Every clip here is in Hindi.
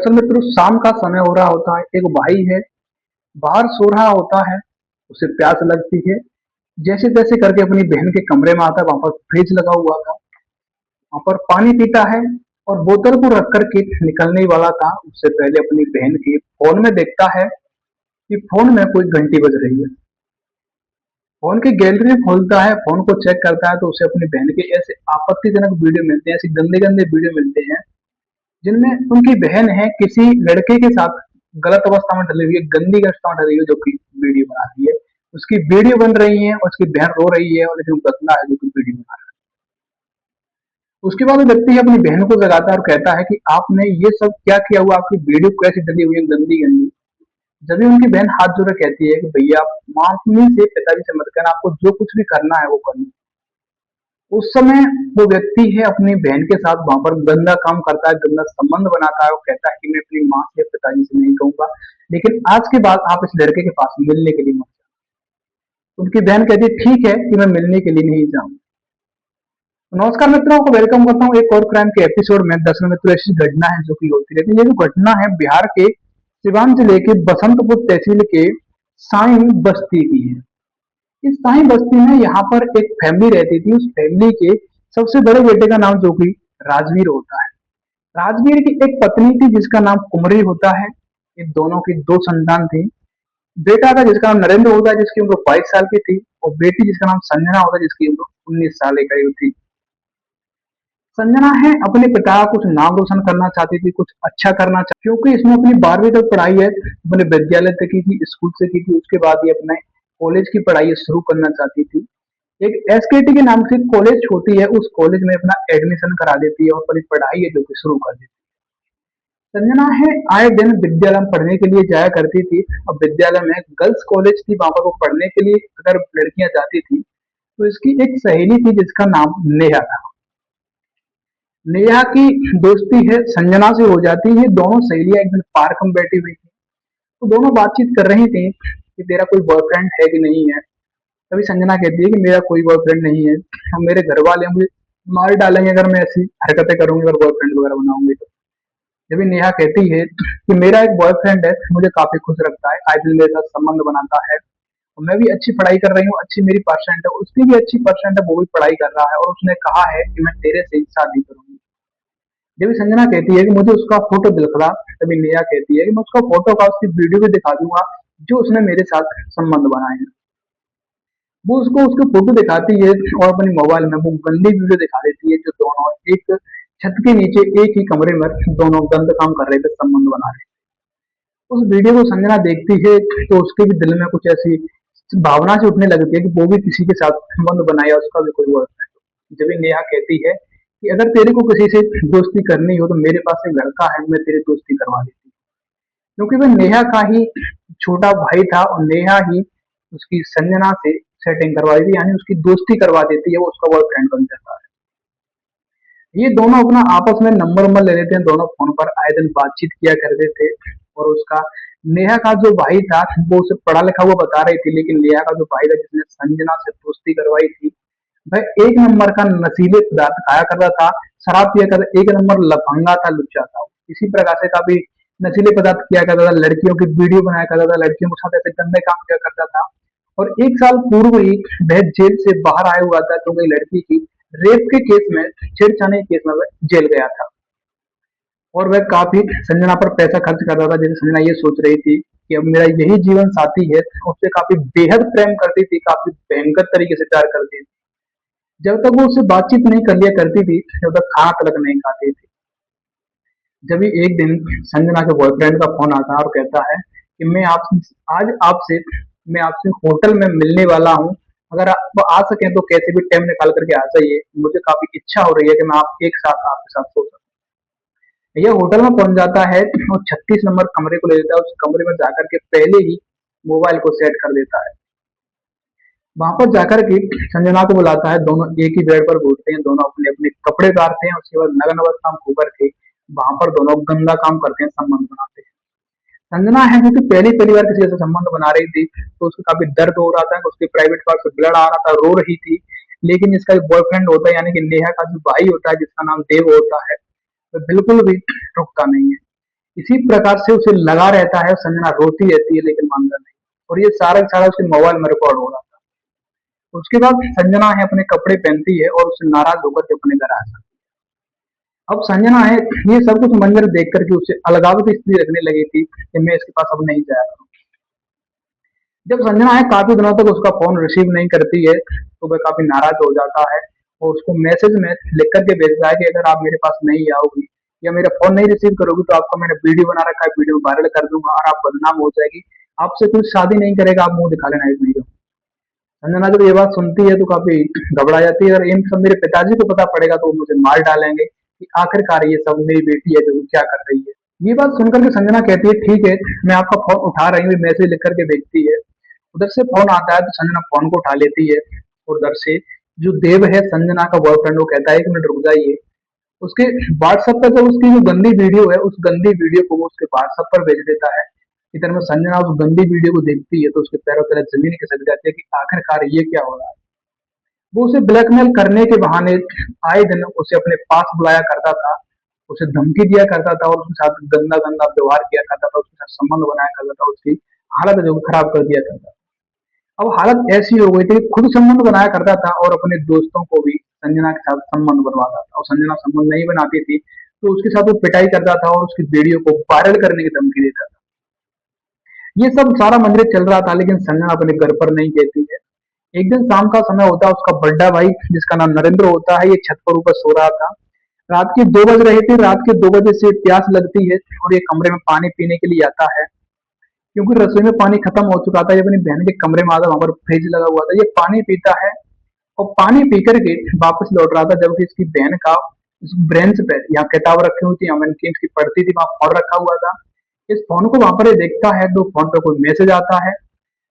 दरअसल मित्रों शाम का समय हो रहा होता है। एक भाई है, बाहर सो रहा होता है। उसे प्यास लगती है। जैसे तैसे करके अपनी बहन के कमरे में आता है। वहां पर फ्रिज लगा हुआ था। वहां पर पानी पीता है और बोतल को रख कर के निकलने वाला था। उससे पहले अपनी बहन के फोन में देखता है कि फोन में कोई घंटी बज रही है। फोन की गैलरी खोलता है, फोन को चेक करता है तो उसे अपनी बहन के ऐसे आपत्तिजनक वीडियो मिलते हैं, ऐसे गंदे गंदे वीडियो मिलते हैं जिनमें उनकी बहन है किसी लड़के के साथ गलत अवस्था में डली हुई है, गंदी अवस्था में डली हुई है, जो कि वीडियो बना रही है। उसकी वीडियो बन रही है और उसकी बहन रो रही है और लेकिन वो बदला है जो कि वीडियो बना रहा है। उसके बाद वो व्यक्ति अपनी बहन को जगाता है और कहता है कि आपने ये सब क्या किया हुआ, आपकी वीडियो कैसे डली हुई है गंदी गंदी। जब भी उनकी बहन हाथ जोड़े कहती है कि भैया आप मामी से पिताजी से मत कहना, आपको जो कुछ भी करना है वो करना। उस समय वो व्यक्ति है अपनी बहन के साथ वहां पर गंदा काम करता है, गंदा संबंध बनाता है और कहता है कि मैं अपनी माँ से पिताजी से नहीं कहूंगा, लेकिन आज के बाद आप इस लड़के के पास मिलने के लिए मत जाओ। उनकी बहन कहती है ठीक है कि मैं मिलने के लिए नहीं जाऊँ। नमस्कार मित्रों को वेलकम करता हूँ एक और क्राइम के एपिसोड में। दरअसल मित्रों ऐसी घटना है जो कि होती रहती है। ये जो घटना है बिहार के सिवान जिले के बसंतपुर तहसील के साई बस्ती की है। इस साई बस्ती में यहाँ पर एक फैमिली रहती थी। उस फैमिली के सबसे बड़े बेटे का नाम जो कि राजवीर होता है। राजवीर की एक पत्नी थी जिसका नाम कुमरी होता है। इन दोनों की दो संतान थी। बेटा था जिसका नाम नरेंद्र होता है जिसकी उम्र 22 साल की थी, और बेटी जिसका नाम संजना होता है जिसकी उम्र 19 साल के करीब थी। संजना है अपने पिता का कुछ नाम रोशन करना चाहती थी, कुछ अच्छा करना चाहती, क्योंकि इसने अपनी 12वीं तक पढ़ाई है अपने विद्यालय तक की थी, स्कूल से की थी। उसके बाद ये अपने कॉलेज की पढ़ाई शुरू करना चाहती थी। एक एसकेटी के नाम से कॉलेज होती है, उस कॉलेज में अपना एडमिशन करा देती है और अपनी पढ़ाई है जो कि शुरू कर देती है। संजना है आए दिन विद्यालय में पढ़ने के लिए जाया करती थी। अब विद्यालय में गर्ल्स कॉलेज थी, वहां पर वो पढ़ने के लिए अगर लड़कियां जाती थी तो इसकी एक सहेली थी जिसका नाम नेहा था। नेहा की दोस्ती है संजना से हो जाती है। ये दोनों सहेलियां एक दिन पार्क में बैठी हुई थी तो दोनों बातचीत कर रही थी कि तेरा कोई बॉयफ्रेंड है कि नहीं है। तभी संजना कहती है कि मेरा कोई बॉयफ्रेंड नहीं है और मेरे घर वाले मुझे मार डालेंगे अगर मैं ऐसी हरकतें करूंगी, अगर बॉयफ्रेंड वगैरह बनाऊंगी तो। जब नेहा कहती है कि मेरा एक बॉयफ्रेंड है, मुझे काफी खुश रखता है, आए दिन मेरे साथ संबंध बनाता है और मैं भी अच्छी पढ़ाई कर रही हूँ, अच्छी मेरी परसेंट है, उसकी भी अच्छी परसेंट है, वो भी पढ़ाई कर रहा है और उसने कहा है कि मैं तेरे से ही शादी करूंगी। जब भी संजना कहती है कि मुझे उसका फोटो दिखा, तभी नेहा कहती है कि मैं उसका फोटो का उसकी वीडियो भी दिखा दूंगा जो उसने मेरे साथ संबंध बनाए हैं। वो उसको उसके फोटो दिखाती है और अपनी मोबाइल में वो गंदी वीडियो दिखा देती है जो दोनों एक छत के नीचे एक ही कमरे में दोनों गंद काम कर रहे थे, संबंध बना रहे थे। उस वीडियो को संजना देखती है तो उसके भी दिल में कुछ ऐसी भावना से उठने लगती है कि वो भी किसी के साथ संबंध बनाया, उसका भी कोई बॉयफ्रेंड। जब भी नेहा कहती है कि अगर तेरे को किसी से दोस्ती करनी हो तो मेरे पास एक लड़का है, मैं तेरी दोस्ती करवा देती हूँ। क्योंकि वह नेहा का ही छोटा भाई था और नेहा ही उसकी संजना से सेटिंग करवा देती, यानी उसकी दोस्ती करवा देती है, वो उसका बॉयफ्रेंड बन जाता है। ये दोनों अपना आपस में नंबर नंबर ले लेते हैं, दोनों फोन पर आए दिन बातचीत किया करते थे। और उसका नेहा का जो भाई था वो उसे पढ़ा लिखा हुआ बता रही थी, लेकिन नेहा का जो भाई था जिसने संजना से दोस्ती करवाई थी वह एक नंबर का नशीले पदार्थ खाया करता था, शराब पिया करता, एक नंबर लफंगा था, लुच्चा था। इसी प्रकार से काफी नशीले पदार्थ किया करता था, लड़कियों की वीडियो बनाया करता था, लड़कियों के साथ ऐसे गंदे काम किया करता था। और एक साल पूर्व ही वह जेल से बाहर आया हुआ था क्योंकि लड़की की रेप के केस में, छेड़छाड़ के केस में वह जेल गया था। और वह काफी संजना पर पैसा खर्च कर रहा था, जैसे संजना ये सोच रही थी कि अब मेरा यही जीवन साथी है। उससे काफी बेहद प्रेम करती थी, काफी भयंकर तरीके से प्यार करती थी। जब तक वो उससे बातचीत नहीं कर लिया करती थी जब तक खाना तलक नहीं खाती थी। जब भी एक दिन संजना के बॉयफ्रेंड का फोन आता है और कहता है कि मैं आप आज आपसे मैं आपसे होटल में मिलने वाला हूँ, अगर आप आ सकें तो कैसे भी टाइम निकाल करके आ जाइए, मुझे काफी इच्छा हो रही है कि मैं आप एक साथ आपके साथ सो सकूं। यह होटल में पहुंच जाता है और 36 नंबर कमरे को ले लेता है। उस कमरे में जाकर के पहले ही मोबाइल को सेट कर देता है। वहां पर जाकर के संजना को बुलाता है, दोनों एक ही बेड पर बैठते हैं, दोनों अपने अपने कपड़े उतारते हैं, उसके बाद नग्न अवस्था में होकर के वहां पर दोनों गंदा काम करते हैं, संबंध बनाते हैं। संजना है क्योंकि पहली पहली बार किसी से संबंध बना रही थी तो उसको काफी दर्द हो रहा था, उसके प्राइवेट पार्ट से ब्लड आ रहा था, रो रही थी। लेकिन इसका जो बॉयफ्रेंड होता है यानी कि नेहा का जो भाई होता है जिसका नाम देव होता है, वो बिल्कुल भी रुकता नहीं है। इसी प्रकार से उसे लगा रहता है, संजना रोती रहती है लेकिन मानता नहीं। और ये सारा का सारा उसके मोबाइल में रिकॉर्ड हो रहा था। उसके बाद संजना है अपने कपड़े पहनती है और उसे नाराज होकर के अपने घर आ जाती है। अब संजना है ये सब कुछ मंजर देख करके उसे अलगाव की स्थिति रखने लगी थी कि मैं इसके पास अब नहीं जाया करूँ। जब संजना है काफी दिनों तक उसका फोन रिसीव नहीं करती है तो वह काफी नाराज हो जाता है और उसको मैसेज में लिख करके भेजता है कि अगर आप मेरे पास नहीं आओगी या मेरा फोन नहीं रिसीव करोगी तो आपका मैंने वीडियो बना रखा है, वीडियो वायरल कर दूंगा और आप बदनाम हो जाएगी। आपसे कोई शादी नहीं करेगा, आप मुंह दिखा लेना इस वीडियो। संजना जब ये बात सुनती है तो काफी घबरा जाती है और इन सब मेरे पिताजी को पता पड़ेगा तो वो मुझे मार डालेंगे कि आखिरकार ये सब मेरी बेटी है जो क्या कर रही है। ये बात सुनकर के संजना कहती है ठीक है, मैं आपका फोन उठा रही हूँ, मैसेज लिख करके भेजती है। उधर से फोन आता है तो संजना फोन को उठा लेती है और उधर से जो देव है संजना का बॉयफ्रेंड वो कहता है कि मिनट रुक जाइए। उसके व्हाट्सएप पर जब उसकी जो गंदी वीडियो है उस गंदी वीडियो को वो उसके व्हाट्सएप पर भेज देता है। इधर में संजना उस गंदी वीडियो को देखती है तो उसके पैरों तले जमीन खिसक जाती है कि आखिरकार ये क्या हो रहा है। वो उसे ब्लैकमेल करने के बहाने आए दिन उसे अपने पास बुलाया करता था, उसे धमकी दिया करता था और उसके साथ गंदा गंदा व्यवहार किया करता था, उसके साथ संबंध बनाया करता था, उसकी हालत जो खराब कर दिया करता था। अब हालत ऐसी हो गई थी कि खुद संबंध बनाया करता था और अपने दोस्तों को भी संजना के साथ संबंध बनवाता था और संजना संबंध नहीं बनाती थी तो उसके साथ वो पिटाई करता था और उसकी वीडियो को वायरल करने की धमकी देता था। ये सब सारा मंदिर चल रहा था लेकिन संजना अपने घर पर नहीं कहती है। एक दिन शाम का समय होता है, उसका बड़ा भाई जिसका नाम नरेंद्र होता है ये छत पर ऊपर सो रहा था। रात के 2 बज रहे थे, रात के 2 बजे से प्यास लगती है और ये कमरे में पानी पीने के लिए आता है क्योंकि रसोई में पानी खत्म हो चुका था। ये अपनी बहन के कमरे में आता, वहां पर फ्रिज लगा हुआ था, ये पानी पीता है और पानी पी करके वापस लौट रहा था जबकि इसकी बहन का ब्रेंच पे यहाँ किताब रखी हुई थी, इसकी पढ़ती थी, वहां फोन रखा हुआ था। इस फोन को वहां पर ये देखता है तो फोन पर कोई मैसेज आता है।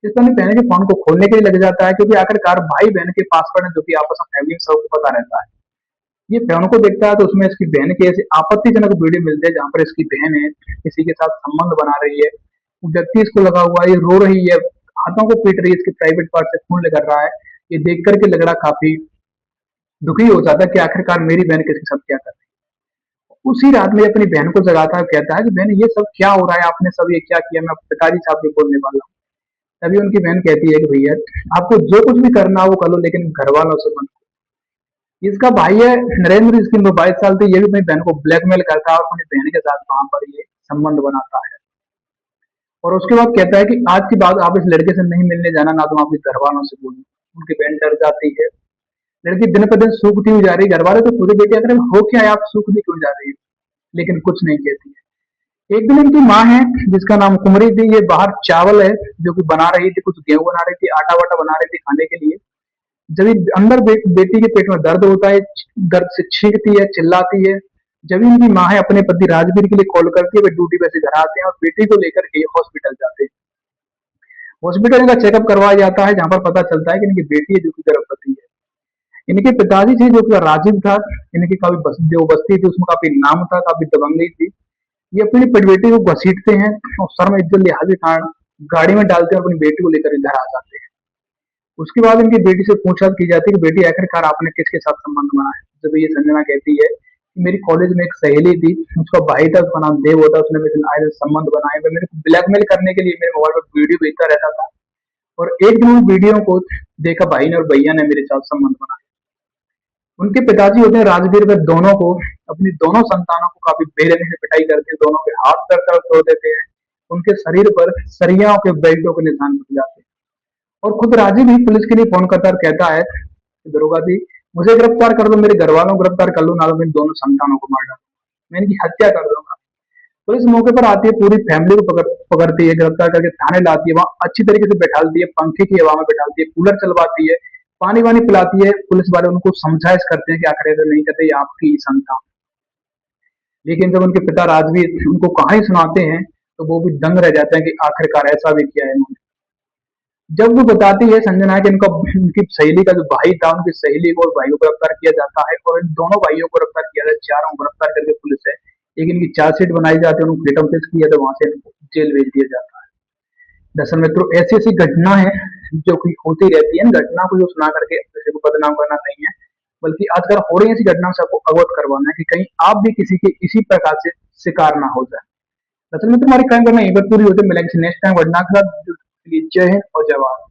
इस पर अपनी बहन के फोन को खोलने के लिए लग जाता है क्योंकि आखिरकार भाई बहन के पासवर्ड है जो कि आपस में फैमिली में सबको पता रहता है। ये फोन को देखता है तो उसमें इसकी बहन के ऐसे आपत्तिजनक वीडियो मिलते हैं जहां पर इसकी बहन है किसी के साथ संबंध बना रही है, वो व्यक्ति इसको लगा हुआ है, ये रो रही है, हाथों को पीट रही है, इसके प्राइवेट पार्ट से खून निकल रहा है। ये देख करके लग रहा काफी दुखी हो जाता है कि आखिरकार मेरी बहन किसके साथ क्या कर रही है। उसी रात में अपनी बहन को जगाता है, कहता है कि बहन ये सब क्या हो रहा है, आपने सब ये क्या किया, मैं पिताजी साहब को बोलने वाला हूँ। तभी उनकी बहन कहती है कि भैया आपको जो कुछ भी करना हो वो कर लो लेकिन घर वालों से मत। इसका भाई है नरेंद्र, इसकी उम्र 22 साल थी, ये भी अपनी बहन को ब्लैकमेल करता है और अपनी बहन के साथ वहां पर ये संबंध बनाता है और उसके बाद कहता है कि आज के बाद आप इस लड़के से नहीं मिलने जाना, ना तो आपके घर वालों से बोलना। उनकी बहन डर जाती है। लड़की दिन पर दिन सूखती हुई जा रही है, घर वाले तो पूरी बेटी अगर हो क्या है, आप सूखती क्यों जा रही है, लेकिन कुछ नहीं कहती है। एक दिन इनकी माँ है जिसका नाम कुमरी थी, ये बाहर चावल है जो कि बना रही थी, कुछ गेहूं बना रही थी, आटा वाटा बना रही थी खाने के लिए। जब अंदर बेटी के पेट में दर्द होता है, दर्द से छींकती है, चिल्लाती है। जब इनकी माँ है अपने पति राजवीर के लिए कॉल करती है, वे ड्यूटी पे से घर आते हैं और बेटी को लेकर के हॉस्पिटल जाते हैं। हॉस्पिटल इनका चेकअप करवाया जाता है जहां पर पता चलता है कि इनकी बेटी है जो कि गर्भवती है। इनके पिताजी थे जो कि राजीव था, इनकी काफी जो बस्ती थी उसमें काफी नाम था, काफी दबंगई थी। ये अपनी बेटी को घसीटते हैं और सर में इज्जत लिहाज के कारण गाड़ी में डालते हैं और अपनी बेटी को लेकर घर आ जाते हैं। उसके बाद इनकी बेटी से पूछताछ की जाती है कि बेटी आखिरकार आपने किसके साथ संबंध बनाया है। जब ये संजना कहती है कि मेरी कॉलेज में एक सहेली थी, उसका भाई था, उसका नाम देव होता, उसने मेरे आए दिन संबंध बनाए, वह मेरे को ब्लैकमेल करने के लिए मेरे मोबाइल पर वीडियो भेजता रहता था और एक दिन उन वीडियो को देखा भाई ने और भैया ने मेरे साथ संबंध बनाया। उनके पिताजी होते हैं राजवीर, वे दोनों को अपनी दोनों संतानों को काफी बेरहमी से पिटाई करते हैं, दोनों के हाथ पैर तरफ तोड़ देते हैं, उनके शरीर पर सरियाओं के बेल्टों के निशान मिल जाते हैं। और खुद राजीव ही पुलिस के लिए फोन करता और कहता है कि दरोगा जी मुझे गिरफ्तार कर दो, मेरे घर वालों को गिरफ्तार कर लो, ना तो मेरी दोनों संतानों को मार डालो, मैं इनकी हत्या कर दूंगा। पुलिस मौके पर आती है, पूरी फैमिली को पकड़ती है, गिरफ्तार करके थाने लाती है, वहां अच्छी तरीके से बैठालती है, पंखे की हवा में बैठालती है, कूलर चलवाती है, पानी वानी पिलाती है। पुलिस वाले उनको समझाइश करते हैं कि आखिर ऐसा नहीं करते, ये आपकी ही संतान। लेकिन जब उनके पिता राजवीर उनको कहानी सुनाते हैं तो वो भी दंग रह जाते हैं कि आखिरकार ऐसा भी किया है इन्होंने। जब वो बताती है संजना कि इनका उनकी सहेली का जो भाई था, उनकी सहेली को और भाई को गिरफ्तार किया जाता है और इन दोनों भाइयों को गिरफ्तार किया जाता है, चारों को गिरफ्तार करके पुलिस है एक इनकी चार्जशीट बनाई जाती है, उनको फ्रीडम फिक्स किया जाता है, वहां से इनको जेल भेज दिया जाता है। दरअसल मित्रों ऐसी ऐसी घटना है जो कि होती रहती है, इन घटना को जो सुना करके किसी को बदनाम करना नहीं है, बल्कि आजकल हो रही ऐसी घटनाओं से आपको अवगत करवाना है कि कहीं आप भी किसी के इसी प्रकार से शिकार ना हो जाए। असल में तुम्हारी क्राइम करना यहीं पर पूरी होती है। मिलेंगे नेक्स्ट टाइम, वरना के साथ। जय हिंद और जय भारत।